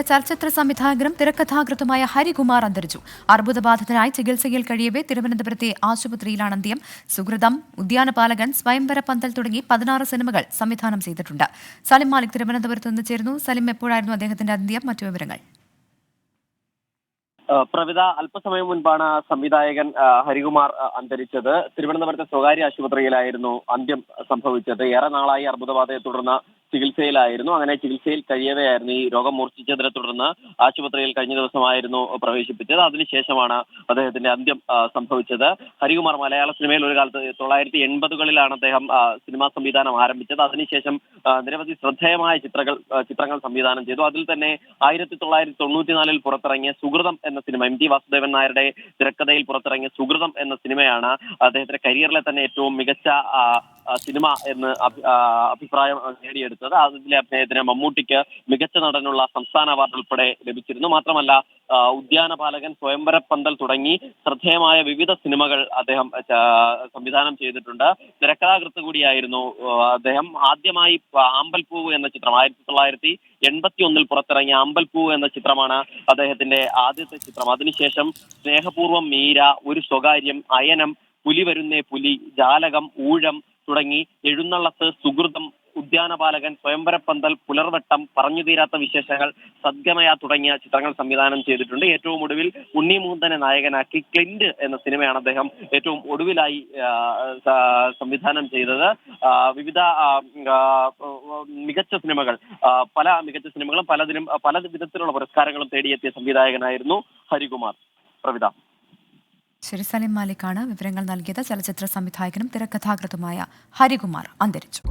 ചലച്ചിത്ര സംവിധായകനും തിരക്കഥാകൃത്തുമായ ഹരികുമാർ അന്തരിച്ചു. അർബുദബാധിതനായി ചികിത്സയിൽ കഴിയവേ തിരുവനന്തപുരത്തെ ആശുപത്രിയിലാണ് അന്ത്യം. സുഹൃതം, ഉദ്യാനപാലകൻ, സ്വയംവര പന്തൽ തുടങ്ങി 16 സിനിമകൾ സംവിധാനം ചെയ്തിട്ടുണ്ട്. സലിം മാലിക് തിരുവനന്തപുരത്ത് നിന്ന് ചേരുന്നു. സലിം, എപ്പോഴായിരുന്നു അദ്ദേഹത്തിന്റെ അന്ത്യം? മറ്റു വിവരങ്ങൾ. പ്രവിത, അല്പസമയം മുൻപാണ് സംവിധായകൻ ഹരികുമാർ അന്തരിച്ചത്. തിരുവനന്തപുരത്തെ സ്വകാര്യ ആശുപത്രിയിലായിരുന്നു അന്ത്യം സംഭവിച്ചത്. ഏറെ നാളായി അർബുദബാധയെ തുടർന്ന് ചികിത്സയിലായിരുന്നു. അങ്ങനെ ചികിത്സയിൽ കഴിയവെയായിരുന്നു ഈ രോഗം മൂർച്ഛിച്ചതിനെ തുടർന്ന് ആശുപത്രിയിൽ കഴിഞ്ഞ ദിവസമായിരുന്നു പ്രവേശിപ്പിച്ചത്. അതിനുശേഷമാണ് അദ്ദേഹത്തിന്റെ അന്ത്യം സംഭവിച്ചത്. ഹരികുമാർ മലയാള സിനിമയിൽ ഒരു കാലത്ത് 1980കളിലാണ് അദ്ദേഹം സിനിമാ സംവിധാനം ആരംഭിച്ചത്. അതിനുശേഷം നിരവധി ശ്രദ്ധേയമായ ചിത്രങ്ങൾ സംവിധാനം ചെയ്തു. അതിൽ തന്നെ 1994 പുറത്തിറങ്ങിയ സുഹൃതം എന്ന സിനിമ, MT വാസുദേവൻ നായരുടെ തിരക്കഥയിൽ പുറത്തിറങ്ങിയ സുഹൃതം എന്ന സിനിമയാണ് അദ്ദേഹത്തിന്റെ കരിയറിലെ തന്നെ ഏറ്റവും മികച്ച സിനിമ എന്ന് അഭിപ്രായം നേടിയെടുത്തത്. അതിലെ അദ്ദേഹത്തിന് മമ്മൂട്ടിക്ക് മികച്ച നടനുള്ള സംസ്ഥാന അവാർഡ് ഉൾപ്പെടെ ലഭിച്ചിരുന്നു. മാത്രമല്ല, ഉദ്യാനപാലകൻ, സ്വയംവര പന്തൽ തുടങ്ങി ശ്രദ്ധേയമായ വിവിധ സിനിമകൾ അദ്ദേഹം സംവിധാനം ചെയ്തിട്ടുണ്ട്. തിരക്കഥാകൃത്ത് കൂടിയായിരുന്നു അദ്ദേഹം. ആദ്യമായി ആമ്പൽപ്പൂവ് എന്ന ചിത്രം 1981 പുറത്തിറങ്ങിയ ആമ്പൽപ്പൂവ് എന്ന ചിത്രമാണ് അദ്ദേഹത്തിന്റെ ആദ്യത്തെ ചിത്രം. അതിനുശേഷം സ്നേഹപൂർവ്വം, മീര, ഒരു സ്വകാര്യം, അയനം, പുലി വരുന്നേ പുലി, ജാലകം, ഊഴം തുടങ്ങി എഴുന്നള്ളത്ത്, സുഹൃതം, ഉദ്യാനപാലകൻ, സ്വയംവരപ്പന്തൽ, പുലർവട്ടം, പറഞ്ഞു തീരാത്ത വിശേഷങ്ങൾ, സദ്ഗമയ തുടങ്ങിയ ചിത്രങ്ങൾ സംവിധാനം ചെയ്തിട്ടുണ്ട്. ഏറ്റവും ഒടുവിൽ ഉണ്ണി മുകുന്ദനെ നായകനാക്കി ക്ലിന്റ് എന്ന സിനിമയാണ് അദ്ദേഹം ഏറ്റവും ഒടുവിലായി സംവിധാനം ചെയ്തത്. വിവിധ മികച്ച സിനിമകൾ, പല മികച്ച സിനിമകളും പല വിധത്തിലുള്ള പുരസ്കാരങ്ങളും തേടിയെത്തിയ സംവിധായകനായിരുന്നു ഹരികുമാർ. പ്രവിത. ശരി, സലിം മാലിക്കാണ് വിവരങ്ങൾ നൽകിയത്. ചലച്ചിത്ര സംവിധായകനും തിരക്കഥാകൃത്തുമായ ഹരികുമാർ അന്തരിച്ചു.